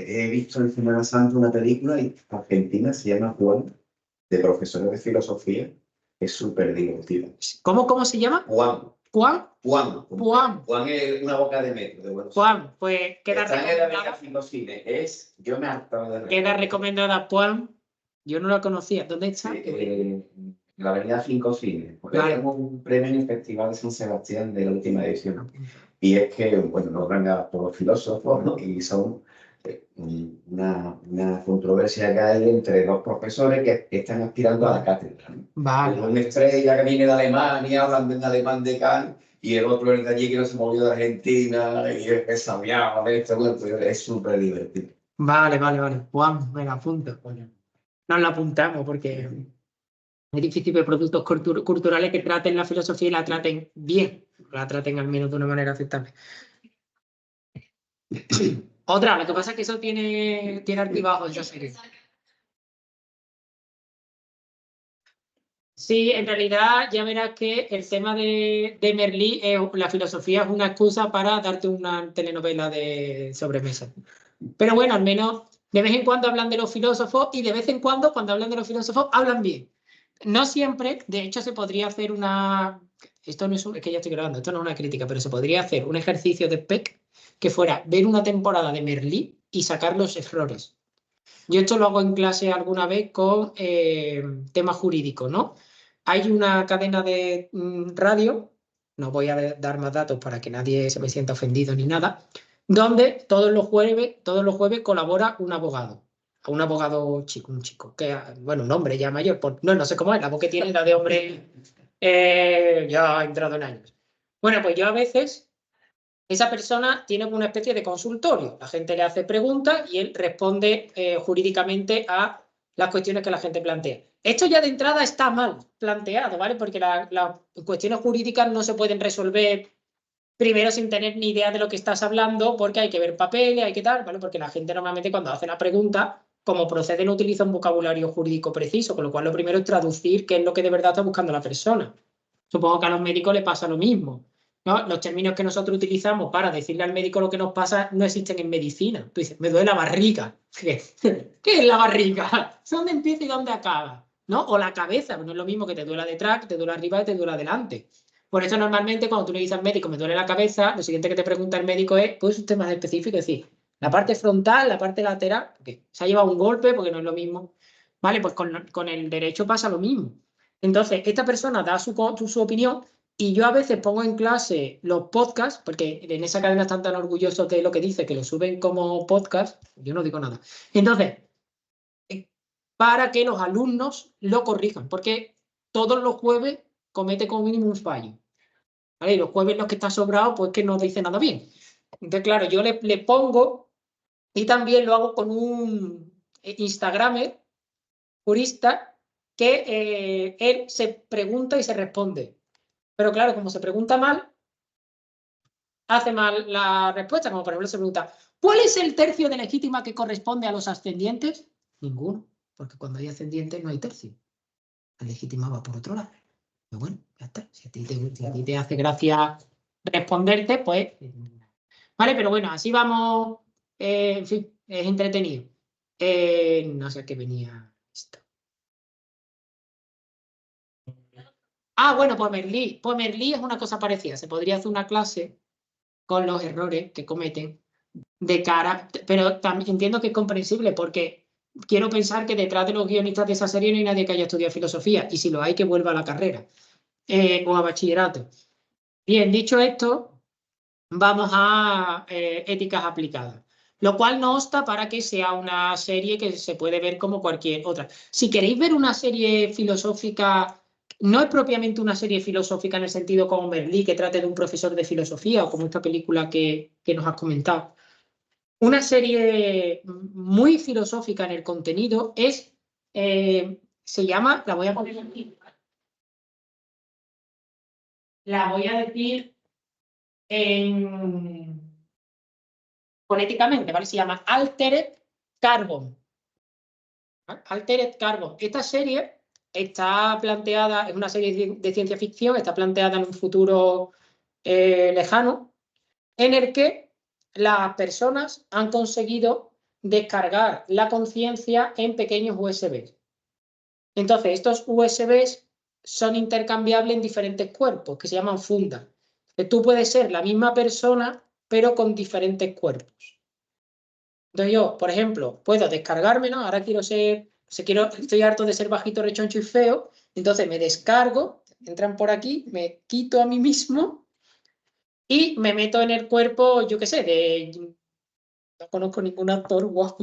he visto en Semana Santa una película argentina, se llama Juan, de profesores de filosofía. Es súper divertida. ¿Cómo se llama? Juan. ¿Juan? Juan. Juan. Juan es una boca de metro. De Buenos Juan, pues queda Está en la Avenida recomendada. Filocine. Yo me hartaba de Queda recomendada Juan. Yo no la conocía. ¿Dónde está? Sí, la Avenida 5 Cine. Vale. Tenemos un premio en el Festival de San Sebastián de la última edición. Y es que, bueno, nos gana por los filósofos, ¿no? Y son una controversia que hay entre dos profesores que están aspirando a la cátedra, ¿no? Vale. Una estrella que viene de Alemania, hablando en alemán de Kant, y el otro es de allí que no se movió de Argentina, y es sabiado de esto, bueno, pues es súper divertido. Vale. Juan, me la apunto. Nos la apuntamos porque es difícil ver productos culturales que traten la filosofía y la traten bien, la traten al menos de una manera aceptable. Otra, lo que pasa es que eso tiene altibajos esa serie. Sí, en realidad ya verás que el tema de Merlí, la filosofía es una excusa para darte una telenovela de sobremesa. Pero bueno, al menos de vez en cuando hablan de los filósofos y de vez en cuando hablan de los filósofos hablan bien. No siempre, de hecho se podría hacer una... Esto no es, es que ya estoy grabando, esto no es una crítica, pero se podría hacer un ejercicio de PEC que fuera ver una temporada de Merlí y sacar los errores. Yo esto lo hago en clase alguna vez con temas jurídicos, ¿no? Hay una cadena de radio, no voy a dar más datos para que nadie se me sienta ofendido ni nada, donde todos los jueves colabora un abogado chico, que, bueno, un hombre ya mayor, no sé cómo es, la voz que tiene la de hombre ya ha entrado en años. Bueno, pues yo a veces, esa persona tiene una especie de consultorio, la gente le hace preguntas y él responde jurídicamente a las cuestiones que la gente plantea. Esto ya de entrada está mal planteado, ¿vale? Porque las cuestiones jurídicas no se pueden resolver primero sin tener ni idea de lo que estás hablando, porque hay que ver papeles, hay que tal, ¿vale? Porque la gente normalmente cuando hace la pregunta, como procede, no utiliza un vocabulario jurídico preciso, con lo cual lo primero es traducir qué es lo que de verdad está buscando la persona. Supongo que a los médicos les pasa lo mismo, ¿no? Los términos que nosotros utilizamos para decirle al médico lo que nos pasa no existen en medicina. Tú dices, me duele la barriga. ¿Qué es la barriga? ¿Dónde empieza y dónde acaba? ¿No? O la cabeza, no es lo mismo que te duela detrás, que te duela arriba y te duela adelante. Por eso normalmente cuando tú le dices al médico me duele la cabeza, lo siguiente que te pregunta el médico es, pues usted más específico, es decir, la parte frontal, la parte lateral, porque se ha llevado un golpe, porque no es lo mismo. Vale, pues con el derecho pasa lo mismo. Entonces, esta persona da su opinión y yo a veces pongo en clase los podcasts, porque en esa cadena están tan orgullosos de lo que dice, que lo suben como podcast, yo no digo nada. Entonces, para que los alumnos lo corrijan, porque todos los jueves comete como mínimo un fallo. ¿Vale? Y los jueves los que está sobrado, pues que no dice nada bien. Entonces, claro, yo le pongo, y también lo hago con un Instagramer jurista, que él se pregunta y se responde. Pero claro, como se pregunta mal, hace mal la respuesta. Como por ejemplo se pregunta, ¿cuál es el tercio de legítima que corresponde a los ascendientes? Ninguno, porque cuando hay ascendientes no hay tercio. La legítima va por otro lado. Pero bueno, ya está. Si a ti te hace gracia responderte, pues... Vale, pero bueno, así vamos. En fin, es entretenido. No sé a qué venía esto. Ah, bueno, pues Merlí es una cosa parecida. Se podría hacer una clase con los errores que cometen de cara, pero también entiendo que es comprensible porque quiero pensar que detrás de los guionistas de esa serie no hay nadie que haya estudiado filosofía y si lo hay, que vuelva a la carrera o a bachillerato. Bien, dicho esto, vamos a éticas aplicadas, lo cual no obsta para que sea una serie que se puede ver como cualquier otra. Si queréis ver una serie filosófica, no es propiamente una serie filosófica en el sentido como Merlí, que trate de un profesor de filosofía o como esta película que nos has comentado. Una serie muy filosófica en el contenido es, se llama, la voy a poner aquí, la voy a decir fonéticamente, ¿vale? Se llama Altered Carbon. Altered Carbon. Esta serie está planteada, es una serie de ciencia ficción, está planteada en un futuro lejano, en el que las personas han conseguido descargar la conciencia en pequeños USBs. Entonces, estos USBs son intercambiables en diferentes cuerpos, que se llaman fundas. Tú puedes ser la misma persona, pero con diferentes cuerpos. Entonces yo, por ejemplo, puedo descargármelo, ahora quiero ser, estoy harto de ser bajito, rechoncho y feo, entonces me descargo, entran por aquí, me quito a mí mismo y me meto en el cuerpo, yo qué sé, no conozco ningún actor guapo,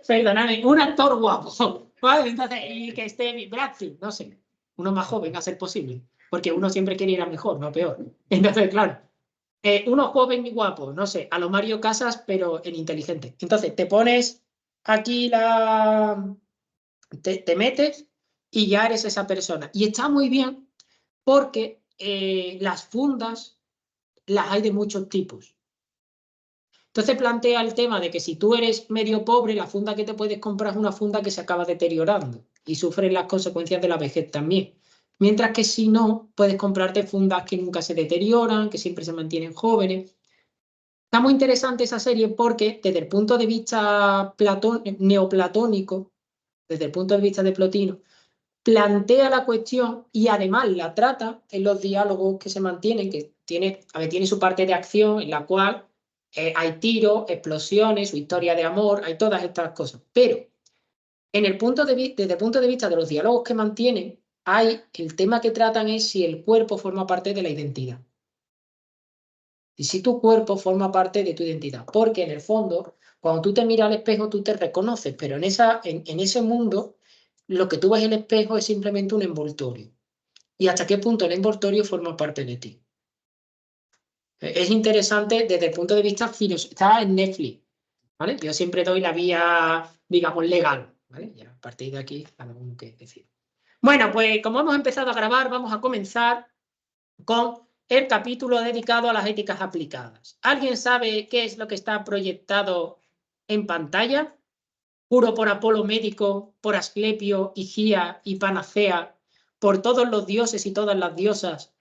perdóname, un actor guapo, ¿vale? Entonces, y que esté Brad Pitt, no sé, uno más joven a ser posible, porque uno siempre quiere ir a mejor, no a peor. Entonces, claro, uno joven y guapo, no sé, a lo Mario Casas, pero en inteligente. Entonces, te pones aquí te metes y ya eres esa persona. Y está muy bien porque las fundas las hay de muchos tipos. Entonces plantea el tema de que si tú eres medio pobre, la funda que te puedes comprar es una funda que se acaba deteriorando y sufres las consecuencias de la vejez también. Mientras que si no, puedes comprarte fundas que nunca se deterioran, que siempre se mantienen jóvenes. Está muy interesante esa serie porque desde el punto de vista neoplatónico, desde el punto de vista de Plotino, plantea la cuestión y además la trata en los diálogos que se mantienen, que tiene su parte de acción en la cual hay tiros, explosiones, su historia de amor, hay todas estas cosas. Pero desde el punto de vista de los diálogos que mantienen, el tema que tratan es si el cuerpo forma parte de la identidad. Y si tu cuerpo forma parte de tu identidad. Porque en el fondo, cuando tú te miras al espejo, tú te reconoces, pero en ese mundo, lo que tú ves en el espejo es simplemente un envoltorio. ¿Y hasta qué punto el envoltorio forma parte de ti? Es interesante desde el punto de vista filosófico. Está en Netflix, ¿vale? Yo siempre doy la vía, digamos, legal, ¿vale? Ya a partir de aquí, cada uno que decida. Bueno, pues como hemos empezado a grabar, vamos a comenzar con el capítulo dedicado a las éticas aplicadas. ¿Alguien sabe qué es lo que está proyectado en pantalla? Juro por Apolo médico, por Asclepio, Higía y Panacea, por todos los dioses y todas las diosas,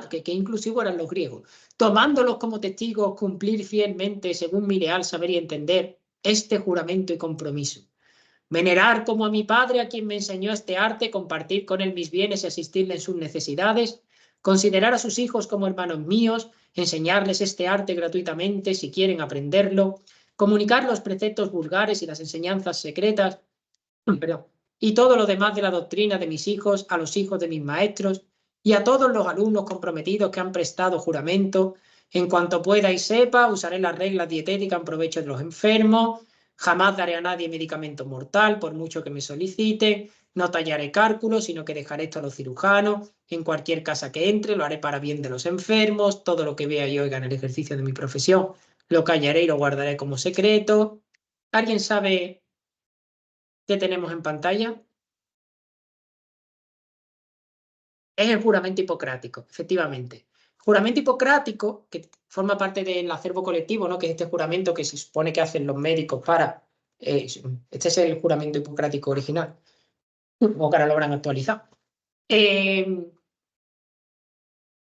que inclusive eran los griegos, tomándolos como testigos, cumplir fielmente, según mi leal saber y entender, este juramento y compromiso. Venerar como a mi padre, a quien me enseñó este arte, compartir con él mis bienes y asistirle en sus necesidades, considerar a sus hijos como hermanos míos, enseñarles este arte gratuitamente si quieren aprenderlo, comunicar los preceptos vulgares y las enseñanzas secretas, y todo lo demás de la doctrina de mis hijos a los hijos de mis maestros y a todos los alumnos comprometidos que han prestado juramento. En cuanto pueda y sepa, usaré las reglas dietéticas en provecho de los enfermos. Jamás daré a nadie medicamento mortal, por mucho que me solicite. No tallaré cálculos, sino que dejaré esto a los cirujanos. En cualquier casa que entre, lo haré para bien de los enfermos. Todo lo que vea y oiga en el ejercicio de mi profesión, lo callaré y lo guardaré como secreto. ¿Alguien sabe qué tenemos en pantalla? Es el juramento hipocrático, efectivamente. Juramento hipocrático, que forma parte del acervo colectivo, ¿no? Que es este juramento que se supone que hacen los médicos para... este es el juramento hipocrático original, o que ahora lo habrán actualizado. Es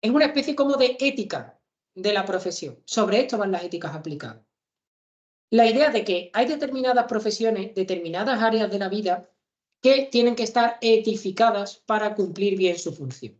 una especie como de ética de la profesión. Sobre esto van las éticas aplicadas. La idea de que hay determinadas profesiones, determinadas áreas de la vida que tienen que estar etificadas para cumplir bien su función.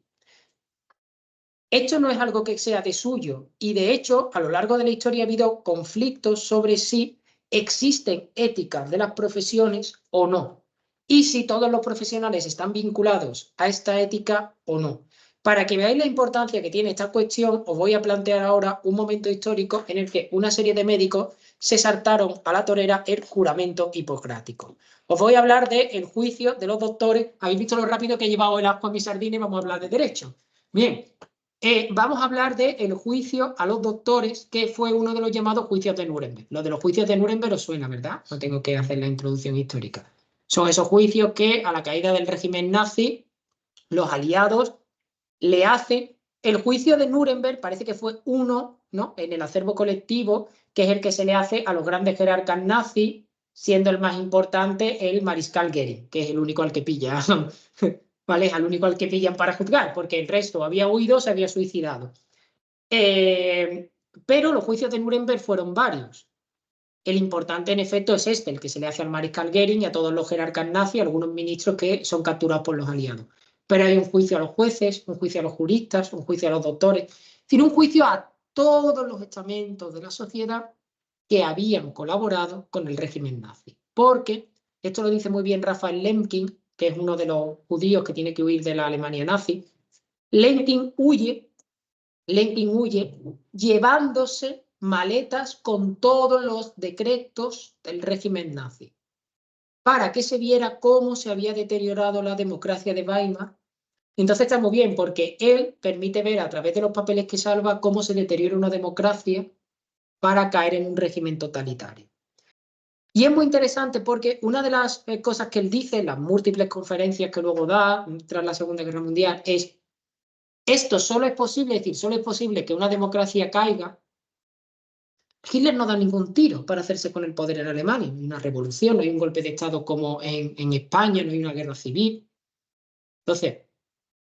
Esto no es algo que sea de suyo y de hecho a lo largo de la historia ha habido conflictos sobre si existen éticas de las profesiones o no y si todos los profesionales están vinculados a esta ética o no. Para que veáis la importancia que tiene esta cuestión, os voy a plantear ahora un momento histórico en el que una serie de médicos se saltaron a la torera el juramento hipocrático. Os voy a hablar del juicio de los doctores. ¿Habéis visto lo rápido que he llevado el asco a mi sardina y vamos a hablar de derecho? Bien. Vamos a hablar del juicio a los doctores, que fue uno de los llamados juicios de Nuremberg. Lo de los juicios de Nuremberg os suena, ¿verdad? No tengo que hacer la introducción histórica. Son esos juicios que a la caída del régimen nazi, los aliados le hacen. El juicio de Nuremberg parece que fue uno, ¿no? En el acervo colectivo, que es el que se le hace a los grandes jerarcas nazis, siendo el más importante el mariscal Goering, que es el único al que pilla. ¿Vale? Al único al que pillan para juzgar, porque el resto había huido, se había suicidado. Pero los juicios de Nuremberg fueron varios. el importante en efecto es este, el que se le hace al mariscal Goering y a todos los jerarcas nazis, algunos ministros que son capturados por los aliados. Pero hay un juicio a los jueces, un juicio a los juristas, un juicio a los doctores, es decir, un juicio a todos los estamentos de la sociedad que habían colaborado con el régimen nazi. Porque, esto lo dice muy bien Raphael Lemkin, que es uno de los judíos que tiene que huir de la Alemania nazi. Lemkin huye llevándose maletas con todos los decretos del régimen nazi, para que se viera cómo se había deteriorado la democracia de Weimar. Entonces está muy bien, porque él permite ver a través de los papeles que salva cómo se deteriora una democracia para caer en un régimen totalitario. Y es muy interesante porque una de las cosas que él dice en las múltiples conferencias que luego da tras la Segunda Guerra Mundial es: esto solo es posible, es decir, solo es posible que una democracia caiga. Hitler no da ningún tiro para hacerse con el poder en Alemania, no hay una revolución, no hay un golpe de Estado como en España, no hay una guerra civil. Entonces,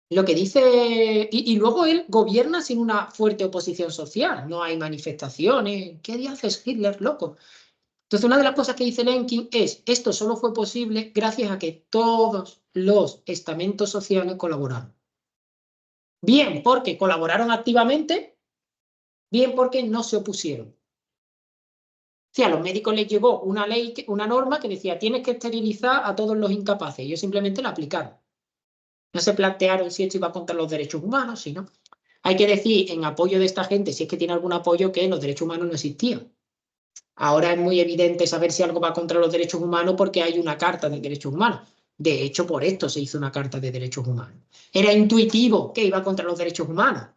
lo que dice, y luego él gobierna sin una fuerte oposición social, no hay manifestaciones. ¿Qué dices, Hitler, loco? Entonces, una de las cosas que dice Lemkin es: esto solo fue posible gracias a que todos los estamentos sociales colaboraron. Bien porque colaboraron activamente, bien porque no se opusieron. O sea, a los médicos les llegó una ley, una norma que decía: tienes que esterilizar a todos los incapaces. Ellos simplemente la aplicaron. No se plantearon si esto iba contra los derechos humanos, sino. Hay que decir, en apoyo de esta gente, si es que tiene algún apoyo, que los derechos humanos no existían. Ahora es muy evidente saber si algo va contra los derechos humanos porque hay una carta de derechos humanos. De hecho, por esto se hizo una carta de derechos humanos. Era intuitivo que iba contra los derechos humanos.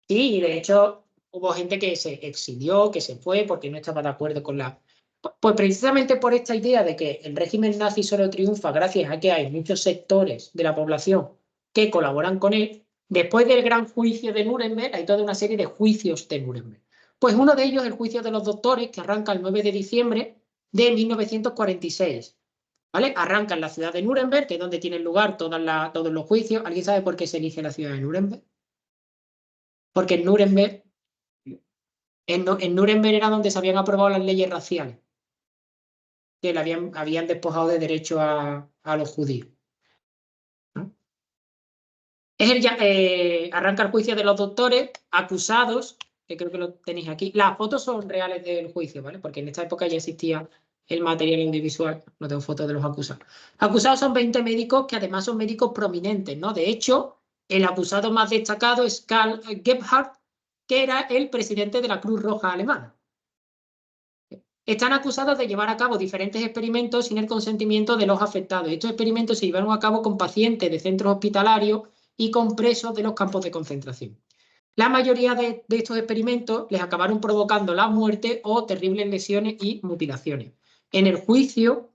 Sí, y de hecho hubo gente que se exilió, que se fue porque no estaba de acuerdo con la... Pues precisamente por esta idea de que el régimen nazi solo triunfa gracias a que hay muchos sectores de la población que colaboran con él. Después del gran juicio de Nuremberg hay toda una serie de juicios de Nuremberg. Pues uno de ellos es el juicio de los doctores, que arranca el 9 de diciembre de 1946. ¿Vale? Arranca en la ciudad de Nuremberg, que es donde tienen lugar todos los juicios. ¿Alguien sabe por qué se elige la ciudad de Nuremberg? Porque en Nuremberg era donde se habían aprobado las leyes raciales, que le habían despojado de derecho a los judíos, ¿no? Arranca el juicio de los doctores acusados, que creo que lo tenéis aquí. Las fotos son reales del juicio, ¿vale? Porque en esta época ya existía el material audiovisual. No tengo fotos de los acusados. Acusados son 20 médicos, que además son médicos prominentes, ¿no? De hecho, el acusado más destacado es Karl Gebhardt, que era el presidente de la Cruz Roja Alemana. Están acusados de llevar a cabo diferentes experimentos sin el consentimiento de los afectados. Estos experimentos se llevaron a cabo con pacientes de centros hospitalarios y con presos de los campos de concentración. La mayoría de estos experimentos les acabaron provocando la muerte o terribles lesiones y mutilaciones. En el juicio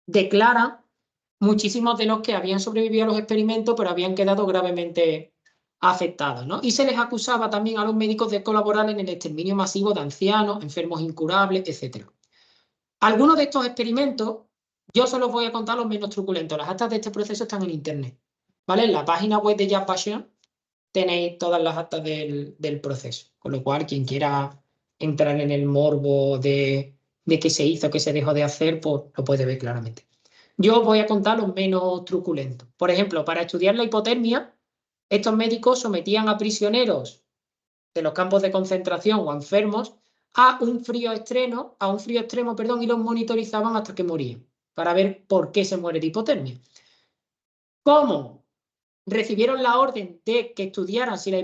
declaran muchísimos de los que habían sobrevivido a los experimentos, pero habían quedado gravemente afectados, ¿no? Y se les acusaba también a los médicos de colaborar en el exterminio masivo de ancianos, enfermos incurables, etc. Algunos de estos experimentos, yo solo os voy a contar los menos truculentos. Las actas de este proceso están en internet, ¿vale? En la página web de Yad Vashem tenéis todas las actas del proceso, con lo cual quien quiera entrar en el morbo de qué se hizo, qué se dejó de hacer, pues lo puede ver claramente. Yo os voy a contar los menos truculentos. Por ejemplo, para estudiar la hipotermia, estos médicos sometían a prisioneros de los campos de concentración o a enfermos a un frío extremo, y los monitorizaban hasta que morían, para ver por qué se muere de hipotermia. ¿Cómo? Recibieron la orden de que estudiaran si el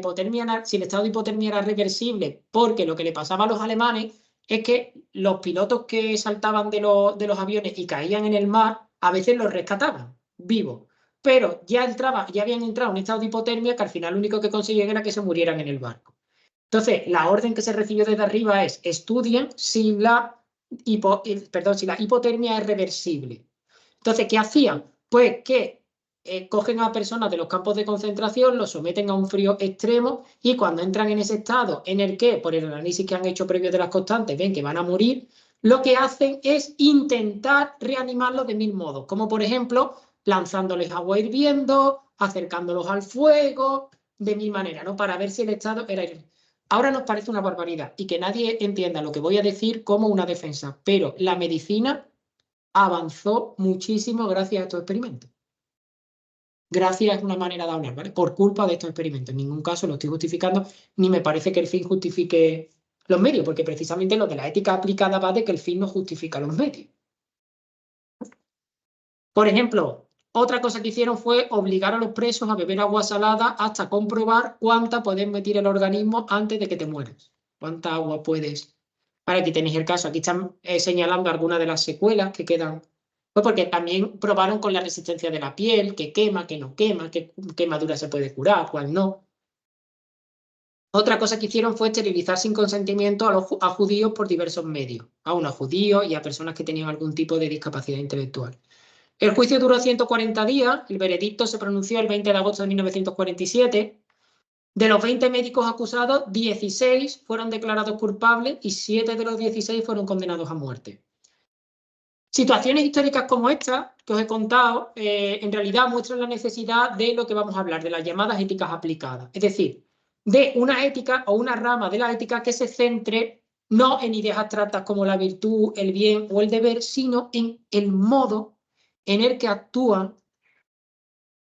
estado de hipotermia era reversible, porque lo que le pasaba a los alemanes es que los pilotos que saltaban de los aviones y caían en el mar, a veces los rescataban vivos, pero ya habían entrado en un estado de hipotermia que al final lo único que conseguían era que se murieran en el barco. Entonces, la orden que se recibió desde arriba es: estudien si la hipotermia es reversible. Entonces, ¿qué hacían? Pues que cogen a personas de los campos de concentración, los someten a un frío extremo y cuando entran en ese estado en el que, por el análisis que han hecho previo de las constantes, ven que van a morir, lo que hacen es intentar reanimarlos de 1000 modos, como por ejemplo lanzándoles agua hirviendo, acercándolos al fuego, de mi manera, ¿no? Para ver si el Estado era... Ahora nos parece una barbaridad y que nadie entienda lo que voy a decir como una defensa, pero la medicina avanzó muchísimo gracias a estos experimentos. Gracias es una manera de hablar, ¿vale? Por culpa de estos experimentos. En ningún caso lo estoy justificando, ni me parece que el fin justifique los medios, porque precisamente lo de la ética aplicada va de que el fin no justifica los medios. Por ejemplo, otra cosa que hicieron fue obligar a los presos a beber agua salada hasta comprobar cuánta puedes meter el organismo antes de que te mueras. ¿Cuánta agua puedes? Para que tenéis el caso. Aquí están señalando algunas de las secuelas que quedan. Pues porque también probaron con la resistencia de la piel, que quema, que no quema, qué quemadura se puede curar, cuál no. Otra cosa que hicieron fue esterilizar sin consentimiento a judíos por diversos medios. A unos judíos y a personas que tenían algún tipo de discapacidad intelectual. El juicio duró 140 días, el veredicto se pronunció el 20 de agosto de 1947. De los 20 médicos acusados, 16 fueron declarados culpables y 7 de los 16 fueron condenados a muerte. Situaciones históricas como esta que os he contado, en realidad muestran la necesidad de lo que vamos a hablar, de las llamadas éticas aplicadas. Es decir, de una ética o una rama de la ética que se centre no en ideas abstractas como la virtud, el bien o el deber, sino en el modo en el que actúan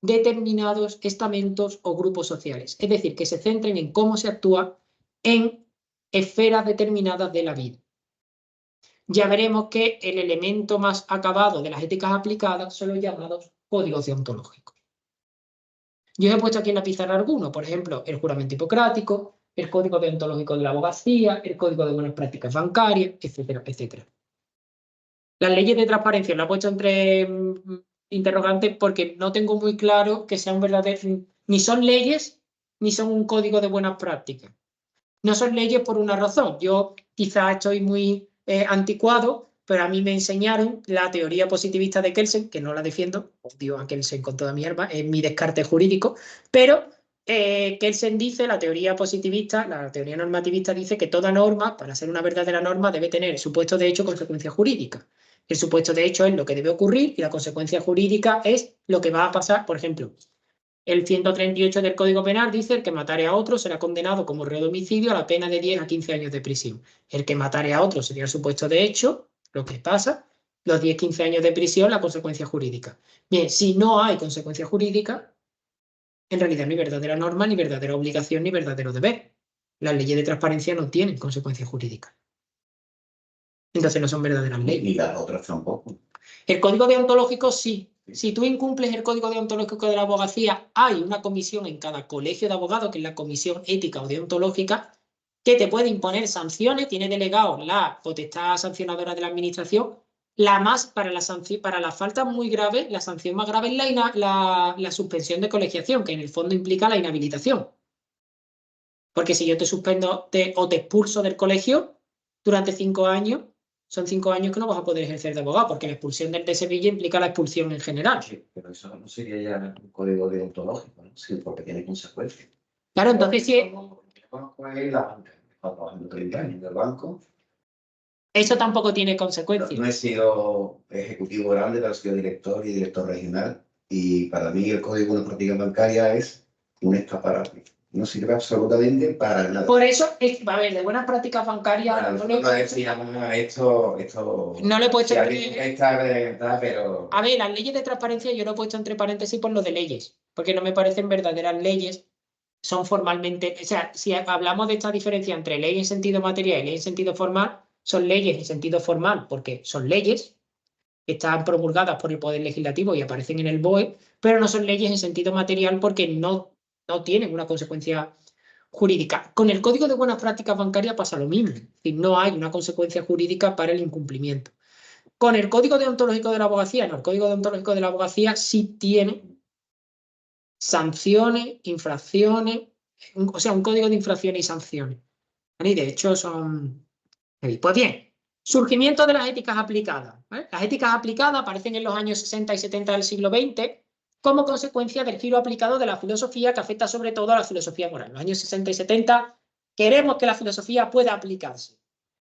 determinados estamentos o grupos sociales. Es decir, que se centren en cómo se actúa en esferas determinadas de la vida. Ya veremos que el elemento más acabado de las éticas aplicadas son los llamados códigos deontológicos. Yo os he puesto aquí en la pizarra algunos, por ejemplo, el juramento hipocrático, el código deontológico de la abogacía, el código de buenas prácticas bancarias, etcétera, etcétera. Las leyes de transparencia las he puesto entre interrogantes porque no tengo muy claro que sean verdaderas, ni son leyes ni son un código de buenas prácticas. No son leyes por una razón. Yo quizás estoy muy anticuado, pero a mí me enseñaron la teoría positivista de Kelsen, que no la defiendo, odio a Kelsen con toda mi alma, es mi descarte jurídico, pero Kelsen dice, la teoría positivista, la teoría normativista dice que toda norma, para ser una verdadera norma, debe tener supuesto de hecho consecuencia jurídica. El supuesto de hecho es lo que debe ocurrir y la consecuencia jurídica es lo que va a pasar. Por ejemplo, el 138 del Código Penal dice: el que matare a otro será condenado como reo de homicidio a la pena de 10 a 15 años de prisión. El que matare a otro sería el supuesto de hecho, lo que pasa, los 10-15 años de prisión, la consecuencia jurídica. Bien, si no hay consecuencia jurídica, en realidad no hay verdadera norma, ni verdadera obligación, ni verdadero deber. Las leyes de transparencia no tienen consecuencia jurídica. Entonces no son verdaderas leyes. Ni las otras tampoco. El código deontológico sí. Si tú incumples el código deontológico de la abogacía, hay una comisión en cada colegio de abogados, que es la comisión ética o deontológica, que te puede imponer sanciones, tiene delegado la potestad sancionadora de la administración. Para las faltas muy graves, la sanción más grave es la suspensión de colegiación, que en el fondo implica la inhabilitación. Porque si yo te suspendo o te expulso del colegio durante 5 años, son 5 años que no vas a poder ejercer de abogado, porque la expulsión del de Sevilla implica la expulsión en general. Sí, pero eso no sería ya un código deontológico, ¿no? Sí, porque tiene consecuencias. Claro, entonces sí. La banca, está trabajando 30 años en el banco. Eso tampoco tiene consecuencias. No he sido ejecutivo grande, pero he sido director y director regional. Y para mí el código de práctica bancaria es un escaparate. No sirve absolutamente para nada. Por eso, a ver, de buenas prácticas bancarias... No le esto... No le he puesto... pero... A ver, las leyes de transparencia yo lo he puesto entre paréntesis por lo de leyes, porque no me parecen verdaderas leyes. Son formalmente... O sea, si hablamos de esta diferencia entre ley en sentido material y ley en sentido formal, son leyes en sentido formal porque son leyes, están promulgadas por el Poder Legislativo y aparecen en el BOE, pero no son leyes en sentido material porque no tienen una consecuencia jurídica. Con el Código de Buenas Prácticas Bancarias pasa lo mismo, es decir, no hay una consecuencia jurídica para el incumplimiento. Con el Código Deontológico de la Abogacía, no, el Código Deontológico de la Abogacía sí tiene sanciones, infracciones, o sea, un código de infracciones y sanciones. Y de hecho son... Pues bien, surgimiento de las éticas aplicadas. Las éticas aplicadas aparecen en los años 60 y 70 del siglo XX como consecuencia del giro aplicado de la filosofía que afecta sobre todo a la filosofía moral. En los años 60 y 70 queremos que la filosofía pueda aplicarse.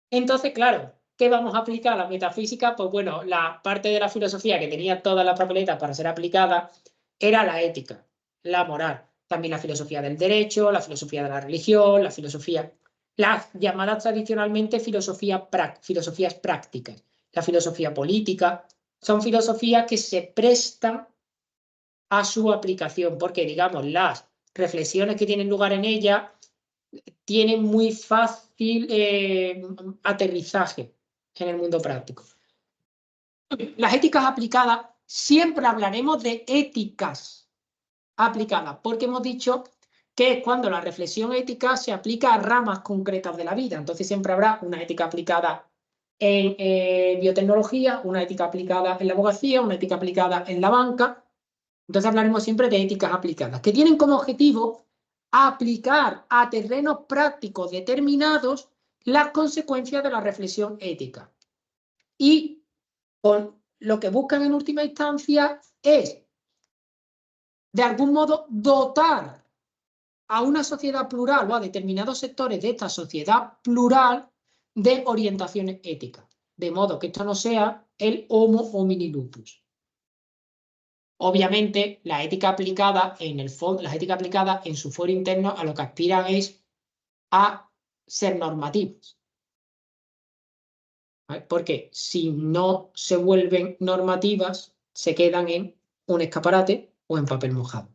Entonces, claro, ¿qué vamos a aplicar a la metafísica? Pues bueno, la parte de la filosofía que tenía todas las papeletas para ser aplicada era la ética, la moral. también la filosofía del derecho, la filosofía de la religión, la filosofía, las llamadas tradicionalmente filosofías prácticas, la filosofía política, son filosofías que se prestan a su aplicación, porque, digamos, las reflexiones que tienen lugar en ella tienen muy fácil aterrizaje en el mundo práctico. Las éticas aplicadas, siempre hablaremos de éticas aplicadas, porque hemos dicho que es cuando la reflexión ética se aplica a ramas concretas de la vida. Entonces siempre habrá una ética aplicada en biotecnología, una ética aplicada en la abogacía, una ética aplicada en la banca. Entonces hablaremos siempre de éticas aplicadas, que tienen como objetivo aplicar a terrenos prácticos determinados las consecuencias de la reflexión ética. Y con lo que buscan en última instancia es, de algún modo, dotar a una sociedad plural o a determinados sectores de esta sociedad plural de orientaciones éticas, de modo que esto no sea el homo homini lupus. Obviamente, la ética aplicada las éticas aplicadas en su foro interno a lo que aspiran es a ser normativas. ¿Vale? Porque si no se vuelven normativas, se quedan en un escaparate o en papel mojado.